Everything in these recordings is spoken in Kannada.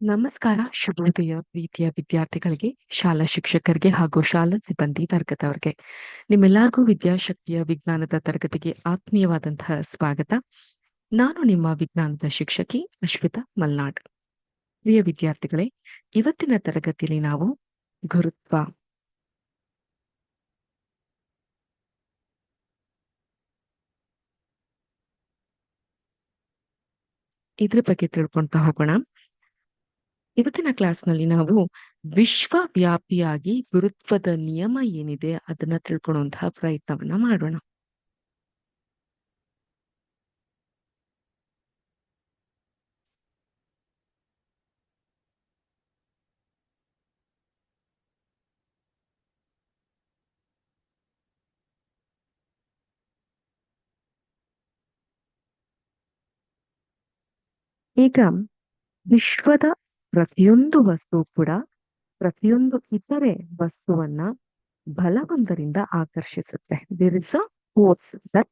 ನಮಸ್ಕಾರ, ಶುಭೋದಯ ಪ್ರೀತಿಯ ವಿದ್ಯಾರ್ಥಿಗಳಿಗೆ, ಶಾಲಾ ಶಿಕ್ಷಕರಿಗೆ ಹಾಗೂ ಶಾಲಾ ಸಿಬ್ಬಂದಿ ವರ್ಗದವರಿಗೆ. ನಿಮ್ಮೆಲ್ಲರಿಗೂ ವಿದ್ಯಾಶಕ್ತಿಯ ವಿಜ್ಞಾನದ ತರಗತಿಗೆ ಆತ್ಮೀಯವಾದಂತಹ ಸ್ವಾಗತ. ನಾನು ನಿಮ್ಮ ವಿಜ್ಞಾನದ ಶಿಕ್ಷಕಿ ಅಶ್ವಿತಾ ಮಲ್ನಾಡ್. ಪ್ರಿಯ ವಿದ್ಯಾರ್ಥಿಗಳೇ, ಇವತ್ತಿನ ತರಗತಿಯಲ್ಲಿ ನಾವು ಗುರುತ್ವ, ಇದ್ರ ಬಗ್ಗೆ ತಿಳ್ಕೊಂತ ಹೋಗೋಣ. ಇವತ್ತಿನ ಕ್ಲಾಸ್ನಲ್ಲಿ ನಾವು ವಿಶ್ವವ್ಯಾಪಿಯಾಗಿ ಗುರುತ್ವದ ನಿಯಮ ಏನಿದೆ ಅದನ್ನ ತಿಳ್ಕೊಳ್ಳುವಂತಹ ಪ್ರಯತ್ನವನ್ನ ಮಾಡೋಣ. ಈಗ ವಿಶ್ವದ ಪ್ರತಿಯೊಂದು ವಸ್ತು ಕೂಡ ಪ್ರತಿಯೊಂದು ಇತರೆ ವಸ್ತುವನ್ನ ಬಲವೊಂದರಿಂದ ಆಕರ್ಷಿಸುತ್ತೆ. There is a force that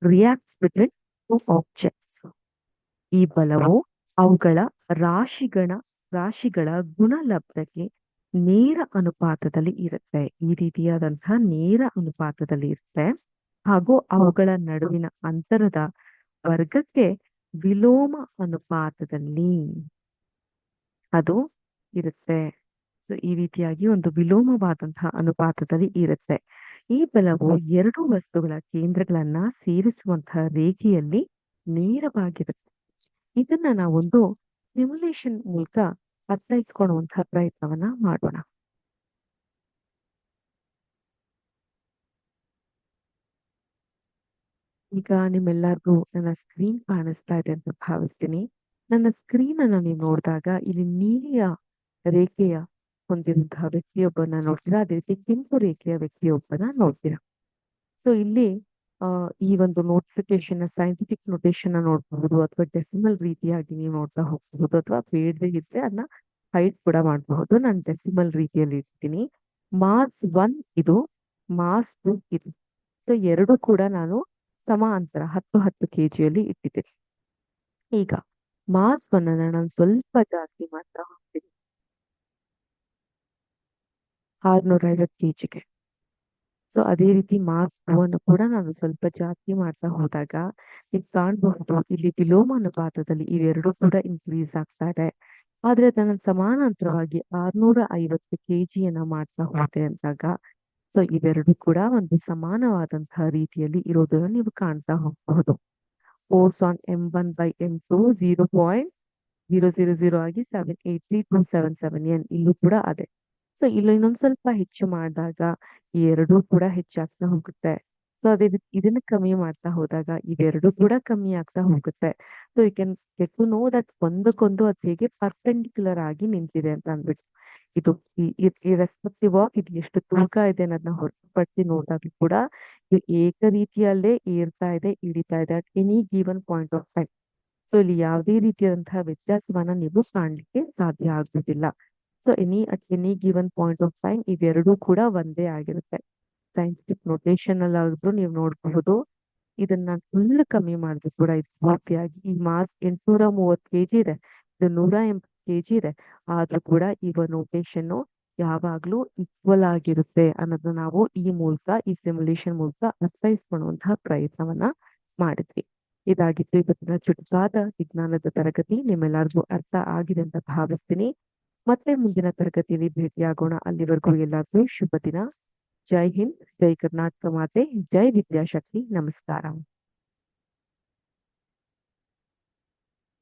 reacts between two objects. ಈ ಬಲವು ಅವುಗಳ ರಾಶಿಗಳ ಗುಣಲಬ್ಧಕ್ಕೆ ನೇರ ಅನುಪಾತದಲ್ಲಿ ಇರುತ್ತೆ. ಈ ರೀತಿಯಾದಂತಹ ನೇರ ಅನುಪಾತದಲ್ಲಿ ಇರುತ್ತೆ. ಹಾಗೂ ಅವುಗಳ ನಡುವಿನ ಅಂತರದ ವರ್ಗಕ್ಕೆ ವಿಲೋಮ ಅನುಪಾತದಲ್ಲಿ ಅದು ಇರುತ್ತೆ. ಸೊ ಈ ರೀತಿಯಾಗಿ ಒಂದು ವಿಲೋಮವಾದಂತಹ ಅನುಪಾತದಲ್ಲಿ ಇರುತ್ತೆ. ಈ ಬಲವು ಎರಡು ವಸ್ತುಗಳ ಕೇಂದ್ರಗಳನ್ನ ಸೇರಿಸುವಂತಹ ರೇಖೆಯಲ್ಲಿ ನೇರವಾಗಿರುತ್ತೆ. ಇದನ್ನ ನಾವೊಂದು ಸಿಮ್ಯುಲೇಷನ್ ಮೂಲಕ ಅರ್ಥೈಸ್ಕೊಳ್ಳುವಂತಹ ಪ್ರಯತ್ನವನ್ನ ಮಾಡೋಣ. ಈಗ ನಿಮ್ಮೆಲ್ಲರಿಗೂ ನನ್ನ ಸ್ಕ್ರೀನ್ ಕಾಣಿಸ್ತಾ ಇದೆ ಅಂತ ಭಾವಿಸ್ತೀನಿ. ನನ್ನ ಸ್ಕ್ರೀನ್ ಅನ್ನ ನೀವು ನೋಡಿದಾಗ ಇಲ್ಲಿ ನೀಲಿಯ ರೇಖೆಯ ಹೊಂದಿರುವಂತಹ ವ್ಯಕ್ತಿಯೊಬ್ಬನ ನೋಡ್ತೀರಾ, ಅದೇ ರೀತಿ ಕೆಂಪು ರೇಖೆಯ ವ್ಯಕ್ತಿಯೊಬ್ಬನ ನೋಡ್ತೀರಾ. ಸೊ ಇಲ್ಲಿ ಈ ಒಂದು ನೋಟಿಫಿಕೇಶನ್ ಸೈಂಟಿಫಿಕ್ ನೋಟೇಶನ್ ನೋಡಬಹುದು, ಅಥವಾ ಡೆಸಿಮಲ್ ರೀತಿಯಾಗಿ ನೀವು ನೋಡ್ತಾ ಹೋಗಬಹುದು, ಅಥವಾ ಬೇಡದೇ ಇದ್ರೆ ಅದನ್ನ ಹೈಡ್ ಕೂಡ ಮಾಡಬಹುದು. ನಾನು ಡೆಸಿಮಲ್ ರೀತಿಯಲ್ಲಿ ಇರ್ತೀನಿ. ಮಾರ್ಸ್ 1 ಇದು, ಮಾರ್ಸ್ 2 ಇದು. ಸೊ ಎರಡು ಕೂಡ ನಾನು ಸಮಾಂತರ 10 kg ಇಟ್ಟಿದ್ದೀನಿ. ಈಗ ಮಾರ್ಸ್ 1 ಅನ್ನ ನಾನು ಸ್ವಲ್ಪ ಜಾಸ್ತಿ ಮಾಡ್ತಾ ಹೋಗ್ತೀನಿ 650 kgಗೆ. ಸೊ ಅದೇ ರೀತಿ ಮಾರ್ಸ್ 2 ಅನ್ನು ಕೂಡ ನಾನು ಸ್ವಲ್ಪ ಜಾಸ್ತಿ ಮಾಡ್ತಾ ಹೋದಾಗ ನೀವು ಕಾಣಬಹುದು ಇಲ್ಲಿ ವಿಲೋಮ ಅನುಪಾತದಲ್ಲಿ ಇವೆರಡು ಕೂಡ ಇನ್ಕ್ರೀಸ್ ಆಗ್ತಾ ಇದೆ. ಆದ್ರೆ ಅದನ್ನ ಸಮಾನಾಂತರವಾಗಿ 650 kgಯನ್ನ ಮಾಡ್ತಾ ಹೋದೆ ಅಂದಾಗ ಸೊ ಇವೆರಡು ಕೂಡ ಒಂದು ಸಮಾನವಾದಂತಹ ರೀತಿಯಲ್ಲಿ ಇರೋದನ್ನ ನೀವು ಕಾಣ್ತಾ ಹೋಗಬಹುದು. ಫೋರ್ಸ್ ಆನ್ M1/M2 0.000 ಆಗಿ 783.277 N ಇಲ್ಲೂ ಕೂಡ ಅದೇ. ಸೊ ಇಲ್ಲಿ ಇನ್ನೊಂದ್ ಸ್ವಲ್ಪ ಹೆಚ್ಚು ಮಾಡಿದಾಗ ಈ ಎರಡೂ ಕೂಡ ಹೆಚ್ಚಾಗ್ತಾ ಹೋಗುತ್ತೆ. ಸೊ ಅದೇ ಇದನ್ನ ಕಮ್ಮಿ ಮಾಡ್ತಾ ಹೋದಾಗ ಇವೆರಡು ಕೂಡ ಕಮ್ಮಿ ಆಗ್ತಾ ಹೋಗುತ್ತೆ. So you can get to know that ಒಂದಕ್ಕೊಂದು ಅದು ಹೇಗೆ ಪರ್ಪೆಂಡಿಕ್ಯುಲರ್ ಆಗಿ ನಿಂತಿದೆ ಅಂತ ಅಂದ್ಬಿಟ್ಟು. ಇದು ರೆಸ್ಪೆಕ್ಟಿವ್ ಆಫ್ ಇದು ಎಷ್ಟು ತೂಕ ಇದೆ ಅನ್ನೋದನ್ನ ಹೊರತುಪಡಿಸಿ ನೋಡಿದಾಗ ಕೂಡ ಇದು ಏಕ ರೀತಿಯಲ್ಲೇ ಏರ್ತಾ ಇದೆ, ಇಳಿತಾ ಇದೆ at any given point of time. So ಇಲ್ಲಿ ಯಾವುದೇ ರೀತಿಯಾದಂತಹ ವ್ಯತ್ಯಾಸವನ್ನ ನೀವು ಕಾಣ್ಲಿಕ್ಕೆ ಸಾಧ್ಯ ಆಗುದಿಲ್ಲ. So at any given point of time ಇವೆರಡೂ ಕೂಡ ಒಂದೇ ಆಗಿರುತ್ತೆ. ಸೈಂಟಿಫಿಕ್ ನೋಟೇಶನ್ ಅಲ್ಲಾದ್ರೂ ನೀವು ನೋಡಬಹುದು. ಇದನ್ನ ಫುಲ್ ಕಮ್ಮಿ ಮಾಡಿದ್ರು ಕೂಡ ಇದು ಪೂರ್ತಿಯಾಗಿ ಈ ಮಾಸ್ 830 kg ಇದೆ, ಇದು 180 kg ಇದೆ. ಆದ್ರೂ ಕೂಡ ಈ ನೋಟೇಶನ್ ಯಾವಾಗ್ಲೂ ಈಕ್ವಲ್ ಆಗಿರುತ್ತೆ ಅನ್ನೋದನ್ನ ನಾವು ಈ ಸಿಮ್ಯುಲೇಷನ್ ಮೂಲಕ ಅರ್ಥೈಸ್ಕೊಳ್ಳುವಂತಹ ಪ್ರಯತ್ನವನ್ನ ಮಾಡಿದ್ವಿ. ಇದಾಗಿತ್ತು ಇವತ್ತಿನ ಚುಟುಕಾದ ವಿಜ್ಞಾನದ ತರಗತಿ. ನಿಮ್ಮೆಲ್ಲರಿಗೂ ಅರ್ಥ ಆಗಿದೆ ಅಂತ ಭಾವಿಸ್ತೀನಿ. ಮತ್ತೆ ಮುಂದಿನ ತರಗತಿಯಲ್ಲಿ ಭೇಟಿಯಾಗೋಣ. ಅಲ್ಲಿವರೆಗೂ ಎಲ್ಲರಿಗೂ ಶುಭ ದಿನ. ಜೈ ಹಿಂದ್, ಜೈ ಕರ್ನಾಟಕ ಮಾತೆ, ಜೈ ವಿದ್ಯಾಶಕ್ತಿ. ನಮಸ್ಕಾರ.